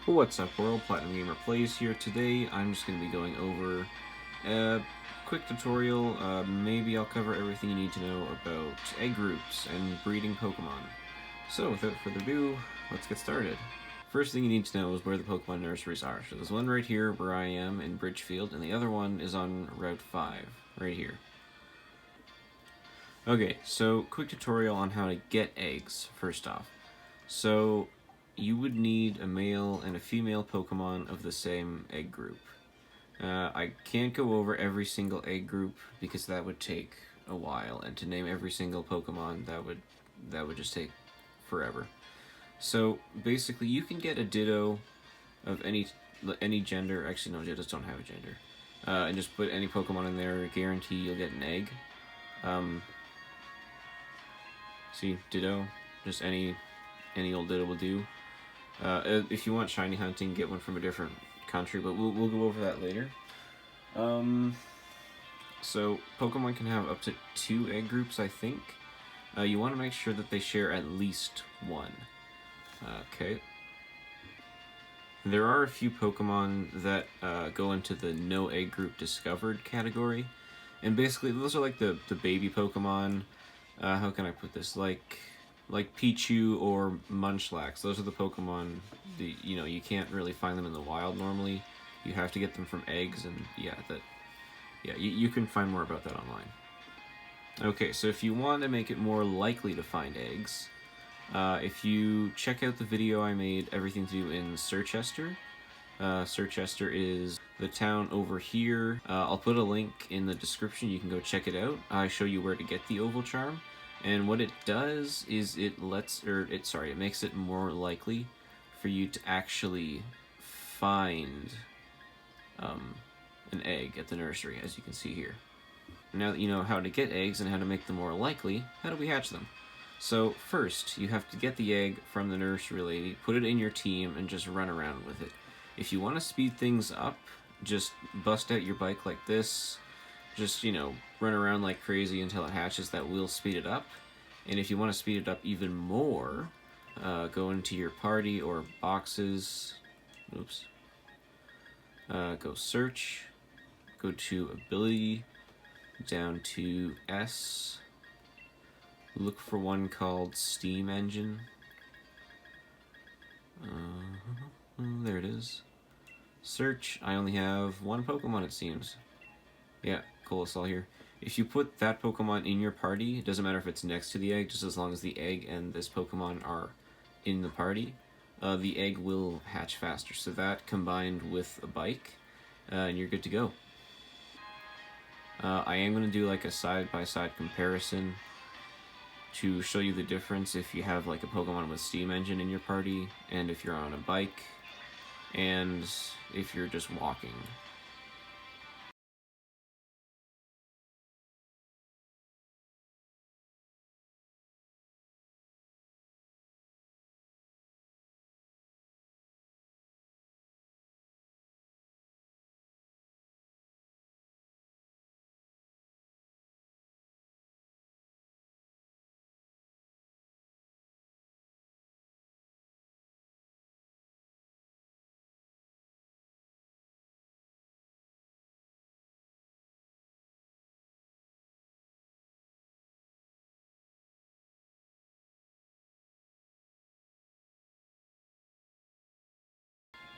What's up world, Platinum Gamer Plays here. Today I'm just going to be going over a quick tutorial. Maybe I'll cover everything you need to know about egg groups and breeding Pokemon. So without further ado, let's get started. First thing you need to know is where the Pokemon nurseries are. So there's one right here where I am in Bridgefield, and the other one is on Route 5, right here. Okay, so quick tutorial on how to get eggs, first off. So you would need a male and a female Pokemon of the same egg group. I can't go over every single egg group because that would take a while, and to name every single Pokemon, that would just take forever. So basically, you can get a Ditto of any gender. Actually, no, Dittos don't have a gender. And just put any Pokemon in there. Guarantee you'll get an egg. See, Ditto, just any old Ditto will do. If you want shiny hunting, get one from a different country, but we'll go over that later. So Pokemon can have up to 2 egg groups, I think. You want to make sure that they share at least one. Okay. There are a few Pokemon that go into the no egg group discovered category, and basically those are like the baby Pokemon. How can I put this? Like Pichu or Munchlax. Those are the Pokemon that, you can't really find them in the wild normally. You have to get them from eggs, and you can find more about that online. Okay, so if you want to make it more likely to find eggs, if you check out the video I made, Everything to Do in Sirchester. Sirchester is the town over here. I'll put a link in the description. You can go check it out. I show you where to get the Oval Charm. And what it does is it makes it more likely for you to actually find an egg at the nursery, as you can see here. Now that you know how to get eggs and how to make them more likely, how do we hatch them? So first, you have to get the egg from the nursery lady, put it in your team, and just run around with it. If you want to speed things up, just bust out your bike like this. Just, run around like crazy until it hatches. That will speed it up. And if you want to speed it up even more, go into your party or boxes. Oops. Go search. Go to ability. Down to S. Look for one called Steam Engine. There it is. Search. I only have one Pokemon, it seems. Yeah, Colossal here. If you put that Pokemon in your party, it doesn't matter if it's next to the egg, just as long as the egg and this Pokemon are in the party, the egg will hatch faster. So that combined with a bike, and you're good to go. I am going to do like a side-by-side comparison to show you the difference if you have like a Pokemon with Steam Engine in your party, and if you're on a bike, and if you're just walking.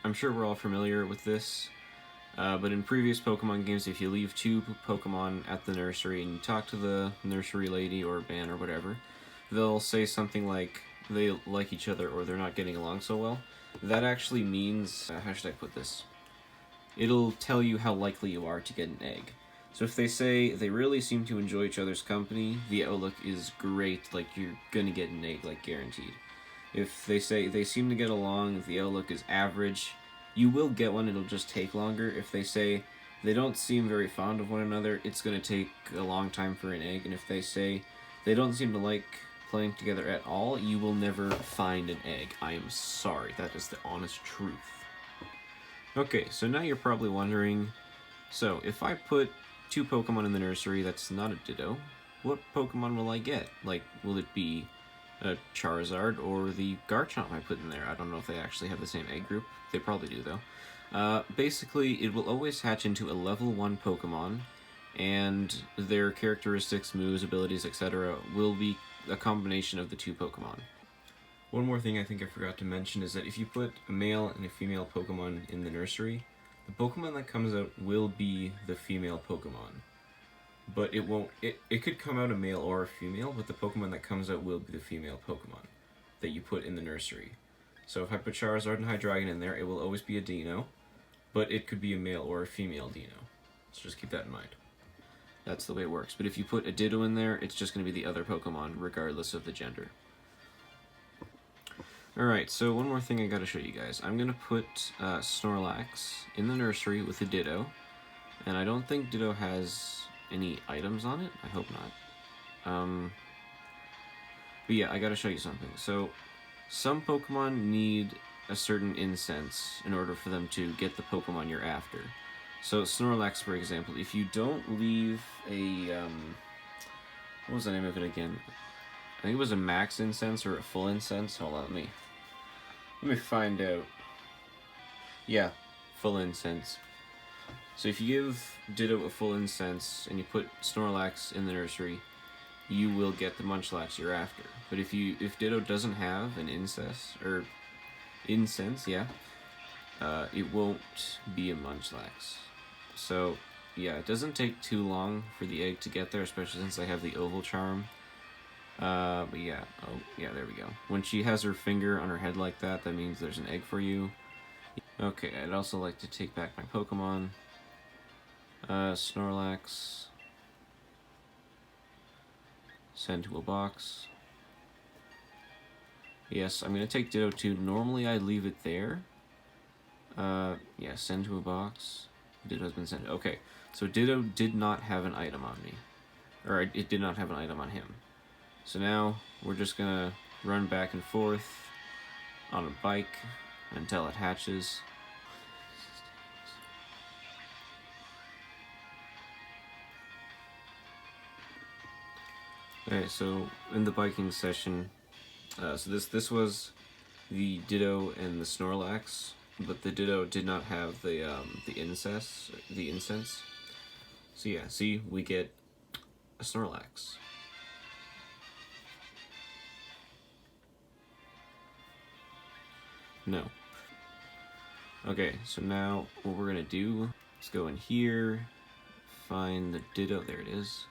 I'm sure we're all familiar with this, but in previous Pokemon games, if you leave 2 Pokemon at the nursery and you talk to the nursery lady or man or whatever, they'll say something like they like each other or they're not getting along so well. That actually means, how should I put this? It'll tell you how likely you are to get an egg. So if they say they really seem to enjoy each other's company, the outlook is great, like you're gonna get an egg, like guaranteed. If they say they seem to get along, the outlook is average, you will get one, it'll just take longer. If they say they don't seem very fond of one another, it's going to take a long time for an egg. And if they say they don't seem to like playing together at all, you will never find an egg. I am sorry, that is the honest truth. Okay, so now you're probably wondering, so if I put 2 Pokemon in the nursery that's not a Ditto, what Pokemon will I get? Like, will it be Charizard or the Garchomp I put in there. I don't know if they actually have the same egg group. They probably do, though. Basically, it will always hatch into a level 1 Pokemon, and their characteristics, moves, abilities, etc. will be a combination of the two Pokemon. One more thing I think I forgot to mention is that if you put a male and a female Pokemon in the nursery, the Pokemon that comes out will be the female Pokemon. But it won't, it could come out a male or a female, but the Pokemon that comes out will be the female Pokemon that you put in the nursery. So if I put Charizard and Hydreigon in there, it will always be a Dino, but it could be a male or a female Dino. So just keep that in mind. That's the way it works. But if you put a Ditto in there, it's just going to be the other Pokemon, regardless of the gender. Alright, so one more thing I gotta show you guys. I'm gonna put Snorlax in the nursery with a Ditto, and I don't think Ditto has any items on it. I hope not. But yeah, I gotta show you something. So, some Pokemon need a certain incense in order for them to get the Pokemon you're after. So, Snorlax, for example, if you don't leave a, what was the name of it again? I think it was a max incense or a full incense. Hold on, let me find out. Yeah, full incense. So if you give Ditto a full incense and you put Snorlax in the nursery, you will get the Munchlax you're after. But if Ditto doesn't have an incense, yeah, it won't be a Munchlax. So yeah, it doesn't take too long for the egg to get there, especially since I have the oval charm. But yeah, oh yeah, there we go. When she has her finger on her head like that, that means there's an egg for you. Okay, I'd also like to take back my Pokemon. Snorlax. Send to a box. Yes, I'm gonna take Ditto too. Normally I'd leave it there. Yeah, send to a box. Ditto's been sent. Okay, so Ditto did not have an item on me. Or it did not have an item on him. So now we're just gonna run back and forth on a bike until it hatches. Okay, so in the biking session, so this was the Ditto and the Snorlax, but the Ditto did not have the incense. So yeah, see, we get a Snorlax. No. Okay, so now what we're gonna do is go in here, find the Ditto, there it is.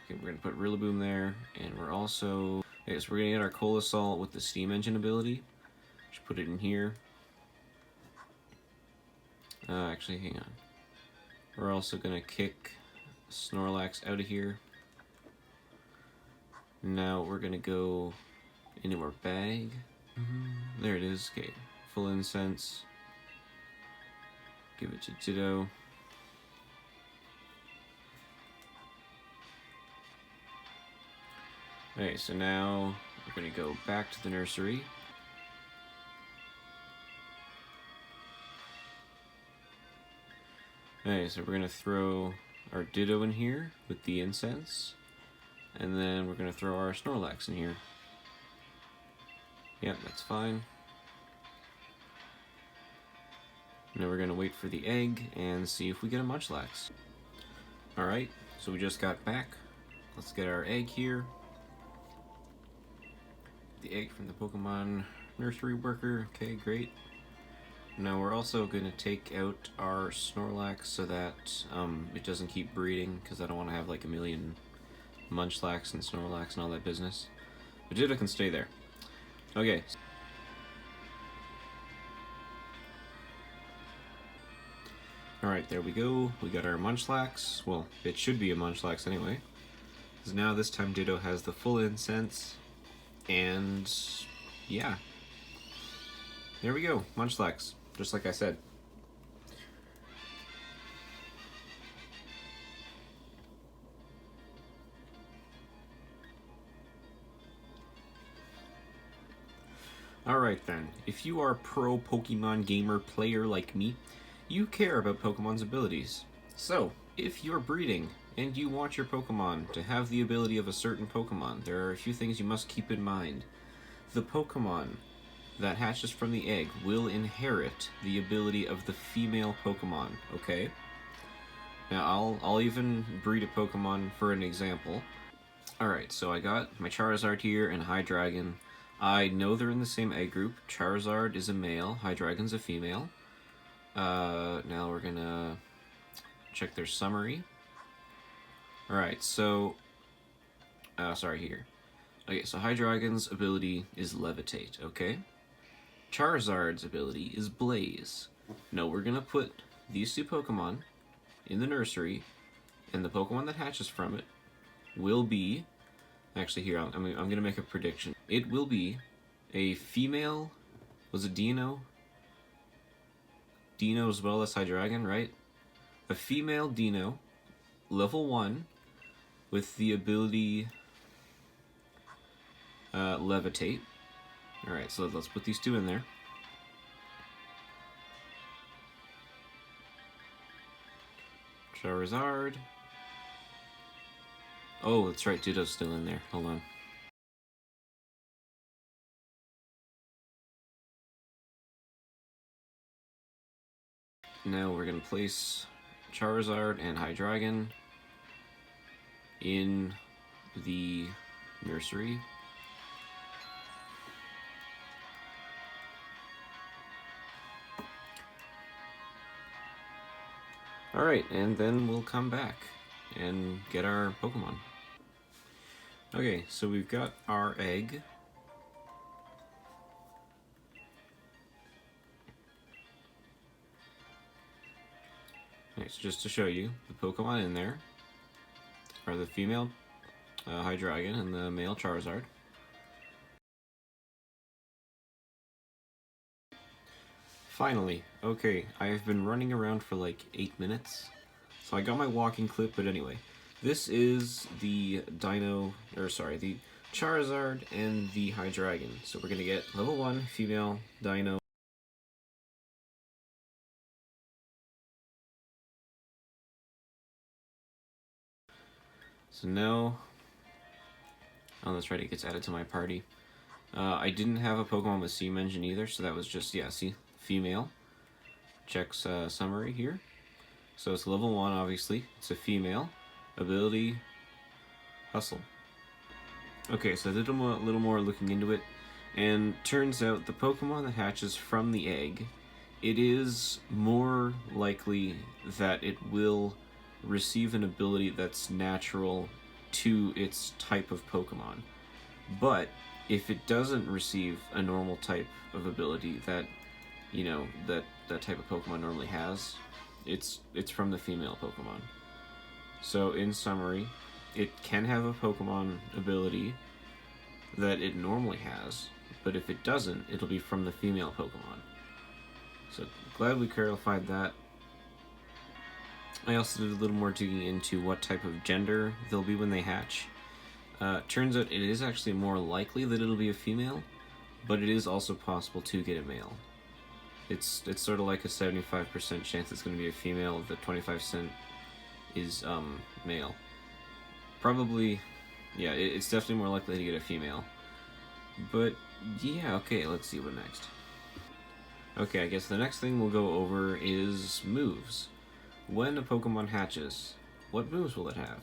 Okay, we're gonna put Rillaboom there, and we're also, okay, so we're gonna get our Colasol with the Steam Engine ability. Just put it in here. Actually, hang on. We're also gonna kick Snorlax out of here. Now we're gonna go into our bag. There it is. Okay, full incense. Give it to Ditto. Okay, so now we're gonna go back to the nursery. Okay, so we're gonna throw our Ditto in here with the incense, and then we're gonna throw our Snorlax in here. Yep, that's fine. Now we're gonna wait for the egg and see if we get a Munchlax. Alright, so we just got back. Let's get our egg here. The egg from the Pokemon nursery worker. Okay, great. Now we're also gonna take out our Snorlax so that it doesn't keep breeding, because I don't want to have like a million Munchlax and Snorlax and all that business. But Ditto can stay there. Okay. Alright, there we go. We got our Munchlax. Well, it should be a Munchlax anyway. Because now this time Ditto has the full incense. And yeah. There we go. Munchlax. Just like I said. Alright then, if you are a pro Pokemon gamer player like me, you care about Pokemon's abilities. So, if you're breeding and you want your Pokemon to have the ability of a certain Pokemon, there are a few things you must keep in mind. The Pokemon that hatches from the egg will inherit the ability of the female Pokemon, okay? Now, I'll even breed a Pokemon for an example. Alright, so I got my Charizard here and Hydreigon. I know they're in the same egg group. Charizard is a male, Hydreigon's a female. Now we're gonna check their summary. Alright, so... sorry, here. Okay, so Hydreigon's ability is Levitate, okay? Charizard's ability is Blaze. No, we're gonna put these two Pokemon in the nursery, and the Pokemon that hatches from it will be... Actually, here, I'm gonna make a prediction. It will be a female... Was it Dino? Dino as well as Hydreigon, right? A female Dino, level 1, with the ability Levitate. Alright, so let's put these two in there. Charizard. Oh, that's right, Ditto's still in there. Hold on. Now we're going to place Charizard and Hydreigon in the nursery. Alright, and then we'll come back and get our Pokemon. Okay, so we've got our egg. Okay, so just to show you, the Pokemon in there are the female Hydreigon and the male Charizard. Finally, okay, I have been running around for like 8 minutes, so I got my walking clip, but anyway. This is the the Charizard and the Hydreigon. So we're gonna get level 1 female Dino. So now, oh that's right, it gets added to my party. I didn't have a Pokemon with Steam Engine either, so that was just, yeah, see, female. Checks summary here. So it's level 1, obviously. It's a female. Ability, Hustle. Okay, so a little more looking into it, and turns out the Pokemon that hatches from the egg, it is more likely that it will receive an ability that's natural to its type of Pokemon. But if it doesn't receive a normal type of ability that, you know, that type of Pokemon normally has, it's from the female Pokemon. So in summary, it can have a Pokemon ability that it normally has, but if it doesn't, it'll be from the female Pokemon. So glad we clarified that. I also did a little more digging into what type of gender they'll be when they hatch. Turns out it is actually more likely that it'll be a female, but it is also possible to get a male. It's sort of like a 75% chance it's going to be a female. The 25% is male. Probably, yeah, it's definitely more likely to get a female. But yeah, okay, let's see what next. Okay, I guess the next thing we'll go over is moves. When a Pokemon hatches, what moves will it have?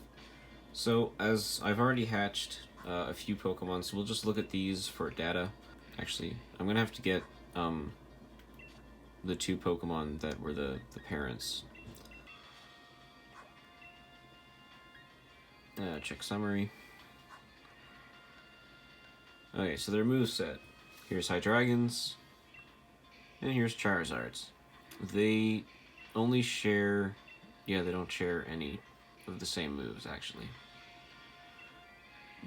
So, as I've already hatched a few Pokemon, so we'll just look at these for data. Actually, I'm gonna have to get the two Pokemon that were the parents. Check summary. Okay, so their moveset. Here's Hydreigon's, and here's Charizard's. They only share... Yeah, they don't share any of the same moves, actually.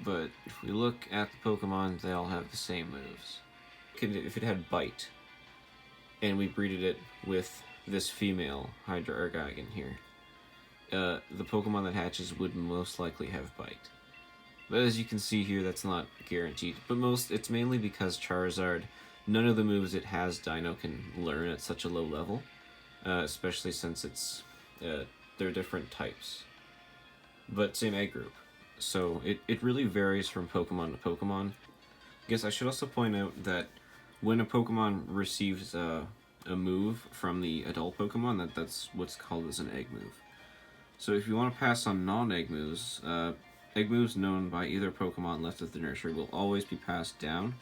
But if we look at the Pokemon, they all have the same moves. If it had Bite, and we breeded it with this female Hydreigon here, the Pokemon that hatches would most likely have Bite. But as you can see here, that's not guaranteed. But it's mainly because Charizard, none of the moves it has Dino can learn at such a low level, especially since they're different types. but same egg group. So it really varies from Pokemon to Pokemon. I guess I should also point out that when a Pokemon receives a move from the adult Pokemon, that's what's called as an egg move. So if you want to pass on non-egg moves, egg moves known by either Pokemon left at the nursery will always be passed down,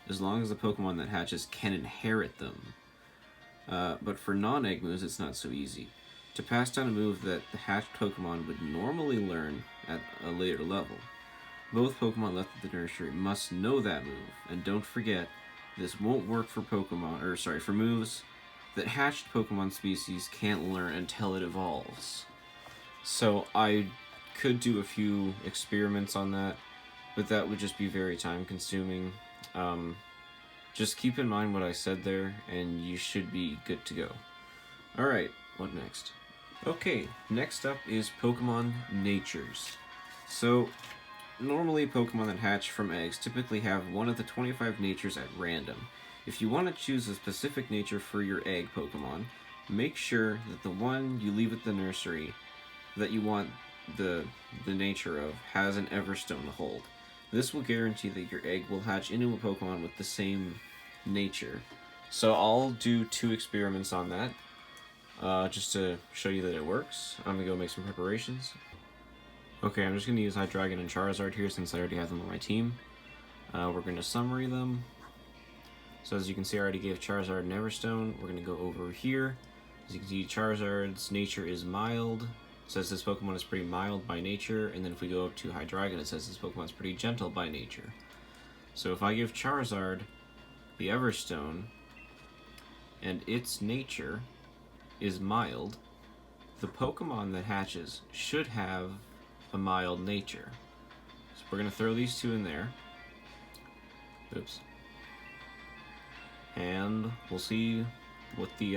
as long as the Pokemon that hatches can inherit them. But for non-egg moves, it's not so easy. To pass down a move that the hatched Pokemon would normally learn at a later level, both Pokemon left at the nursery must know that move, and don't forget, this won't work for for moves that hatched Pokemon species can't learn until it evolves. So I could do a few experiments on that, but that would just be very time consuming. Just keep in mind what I said there, and you should be good to go. Alright, what next? Okay, next up is Pokemon Natures. So, normally Pokemon that hatch from eggs typically have one of the 25 natures at random. If you want to choose a specific nature for your egg Pokemon, make sure that the one you leave at the nursery that you want the nature of has an Everstone to hold. This will guarantee that your egg will hatch into a Pokemon with the same nature. So I'll do 2 experiments on that, just to show you that it works. I'm going to go make some preparations. Okay, I'm just going to use Hydreigon and Charizard here since I already have them on my team. We're going to summary them. So as you can see, I already gave Charizard an Everstone. We're going to go over here. As you can see, Charizard's nature is mild. It says this Pokemon is pretty mild by nature. And then if we go up to Hydreigon, it says this Pokemon is pretty gentle by nature. So if I give Charizard the Everstone, and its nature is mild, the Pokemon that hatches should have a mild nature. So we're going to throw these 2 in there. Oops. And we'll see what the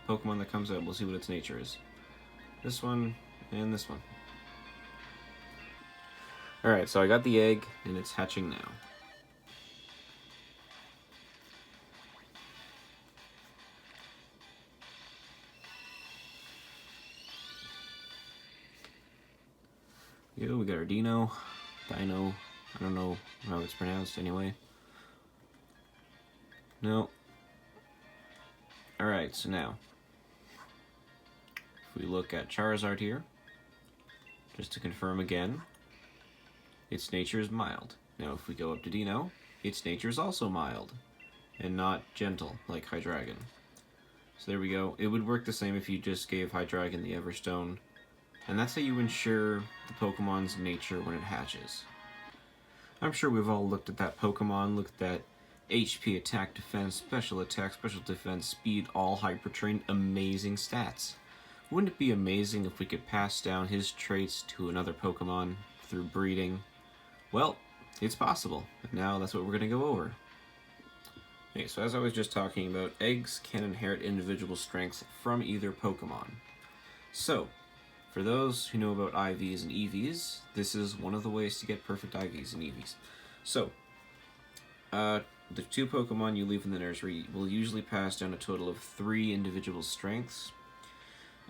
Pokemon that comes out, we'll see what its nature is. This one and this one. Alright, so I got the egg, and it's hatching now. Yeah, we got our Dino, I don't know how it's pronounced anyway. No. Alright, so now, if we look at Charizard here, just to confirm again, its nature is mild. Now if we go up to Dino, its nature is also mild, and not gentle, like Hydreigon. So there we go. It would work the same if you just gave Hydreigon the Everstone, and that's how you ensure the Pokemon's nature when it hatches. I'm sure we've all looked at that Pokemon, looked at HP, attack, defense, special attack, special defense, speed, all hyper-trained, amazing stats. Wouldn't it be amazing if we could pass down his traits to another Pokemon through breeding? Well, it's possible, and now that's what we're going to go over. Okay, so as I was just talking about, eggs can inherit individual strengths from either Pokemon. So, for those who know about IVs and EVs, this is one of the ways to get perfect IVs and EVs. So, the 2 Pokemon you leave in the nursery will usually pass down a total of 3 individual strengths.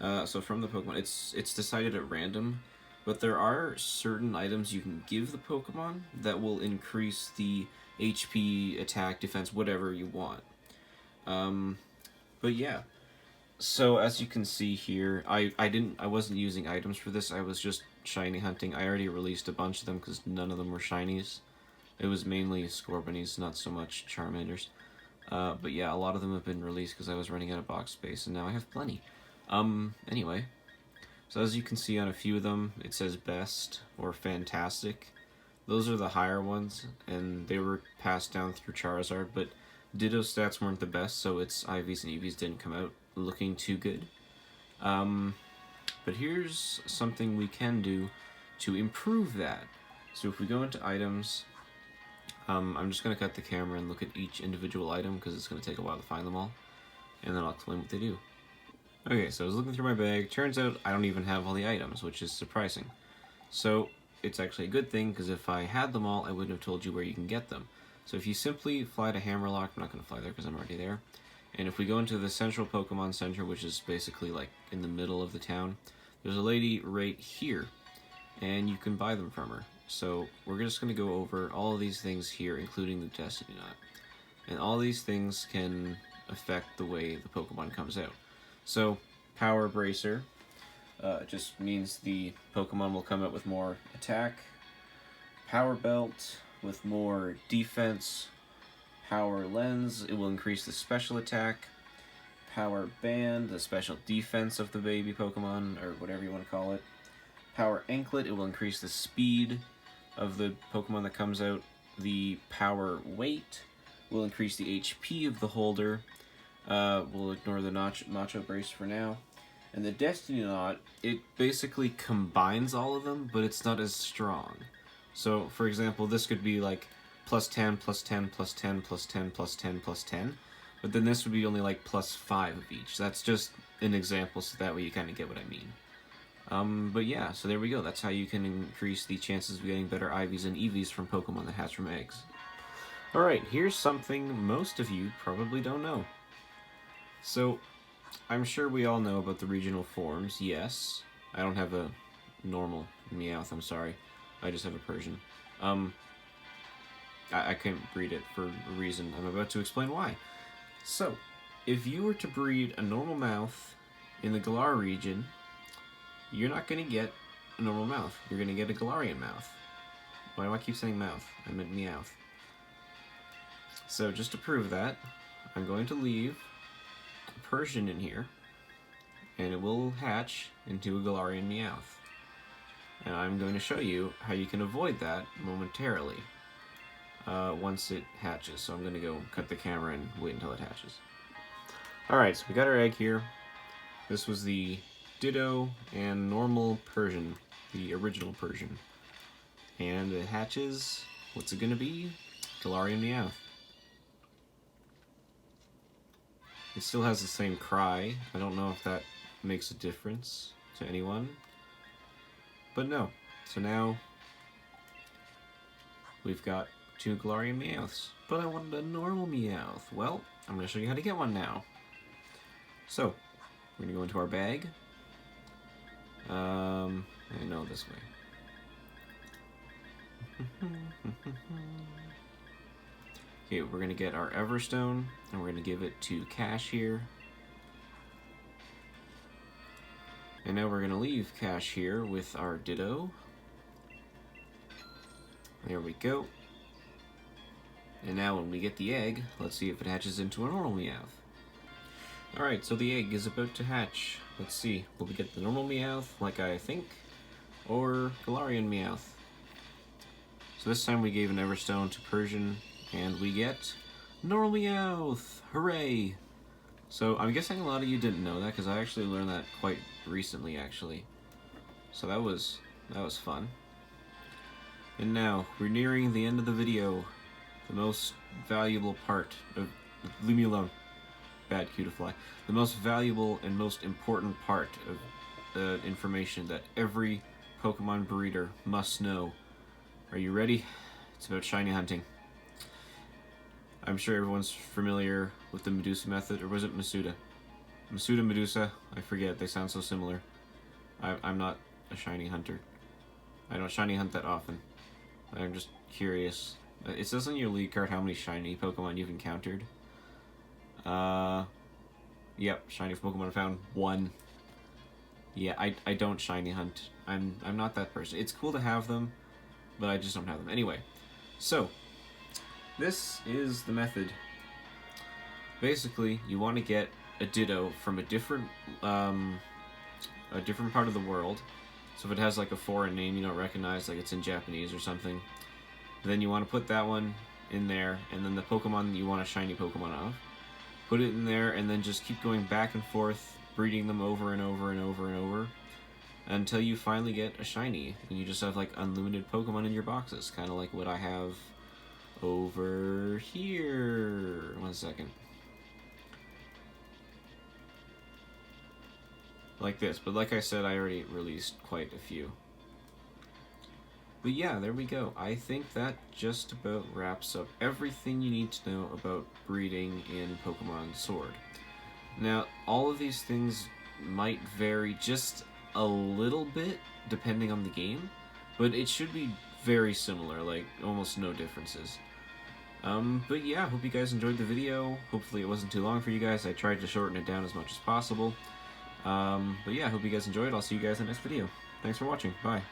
So from the Pokemon, it's decided at random, but there are certain items you can give the Pokemon that will increase the HP, attack, defense, whatever you want. But yeah. So as you can see here, I wasn't using items for this. I was just shiny hunting. I already released a bunch of them because none of them were shinies. It was mainly Scorbunnies, not so much Charmanders. But yeah, a lot of them have been released because I was running out of box space, and now I have plenty. Anyway. So as you can see on a few of them, it says best or fantastic. Those are the higher ones, and they were passed down through Charizard, but Ditto's stats weren't the best, so its IVs and EVs didn't come out looking too good. But here's something we can do to improve that. So if we go into items, I'm just going to cut the camera and look at each individual item because it's going to take a while to find them all, and then I'll explain what they do. Okay, so I was looking through my bag. Turns out I don't even have all the items, which is surprising. So it's actually a good thing, because if I had them all, I wouldn't have told you where you can get them. So if you simply fly to Hammerlock, I'm not going to fly there because I'm already there, and if we go into the Central Pokemon Center, which is basically like in the middle of the town, there's a lady right here and you can buy them from her. So we're just going to go over all of these things here, including the Destiny Knot. And all these things can affect the way the Pokemon comes out. So, Power Bracer just means the Pokemon will come out with more attack. Power Belt with more defense. Power Lens, it will increase the special attack. Power Band, the special defense of the baby Pokemon, or whatever you want to call it. Power Anklet, it will increase the speed of the Pokemon that comes out. The Power Weight will increase the HP of the holder. We'll ignore the Nacho Brace for now. And the Destiny Knot, it basically combines all of them, but it's not as strong. So, for example, this could be like plus 10, plus 10, plus 10, plus 10, plus 10, plus 10. But then this would be only like plus 5 of each. That's just an example, so that way you kind of get what I mean. But yeah, so there we go. That's how you can increase the chances of getting better IVs and EVs from Pokemon that hatch from eggs. Alright, here's something most of you probably don't know. So, I'm sure we all know about the regional forms, yes. I don't have a normal Meowth, I'm sorry. I just have a Persian. I couldn't breed it for a reason. I'm about to explain why. So, if you were to breed a normal Meowth in the Galar region, you're not going to get a normal Meowth. You're going to get a Galarian Meowth. Why do I keep saying Meowth? I meant Meowth. So, just to prove that, I'm going to leave a Persian in here, and it will hatch into a Galarian Meowth. And I'm going to show you how you can avoid that momentarily once it hatches. So I'm going to go cut the camera and wait until it hatches. Alright, so we got our egg here. This was the Ditto and normal Persian, the original Persian. And it hatches, what's it going to be? Galarian Meowth. It still has the same cry. I don't know if that makes a difference to anyone. But no. So now we've got 2 Galarian Meowths. But I wanted a normal Meowth. Well, I'm going to show you how to get one now. So, we're going to go into our bag. I know this way. Okay, we're going to get our Everstone, and we're going to give it to Cash here. And now we're going to leave Cash here with our Ditto. There we go. And now when we get the egg, let's see if it hatches into a normal Meowth. Alright, so the egg is about to hatch. Let's see, will we get the normal Meowth, like I think, or Galarian Meowth? So this time we gave an Everstone to Persian, and we get normal Meowth! Hooray! So I'm guessing a lot of you didn't know that, because I actually learned that quite recently, actually. So that was fun. And now, we're nearing the end of the video. The most valuable part of... Leave me alone. Bad cue to fly. The most valuable and most important part of the information that every Pokemon breeder must know. Are you ready? It's about shiny hunting. I'm sure everyone's familiar with the Medusa method, or was it Masuda? Masuda, Medusa, I forget, they sound so similar. I'm not a shiny hunter. I don't shiny hunt that often. I'm just curious. It says on your lead card how many shiny Pokemon you've encountered. Yep, shiny Pokemon found 1. Yeah, I don't shiny hunt. I'm not that person. It's cool to have them, but I just don't have them. Anyway, so this is the method. Basically, you want to get a Ditto from a different part of the world. So if it has like a foreign name you don't recognize, like it's in Japanese or something, then you want to put that one in there, and then the Pokemon you want a shiny Pokemon of, put it in there, and then just keep going back and forth, breeding them over and over and over and over, until you finally get a shiny, and you just have like unlimited Pokemon in your boxes, kind of like what I have over here. 1 second. Like this, but like I said, I already released quite a few. But yeah, there we go. I think that just about wraps up everything you need to know about breeding in Pokemon Sword. Now, all of these things might vary just a little bit depending on the game, but it should be very similar, like almost no differences. But yeah, hope you guys enjoyed the video. Hopefully it wasn't too long for you guys. I tried to shorten it down as much as possible. But yeah, hope you guys enjoyed. I'll see you guys in the next video. Thanks for watching. Bye.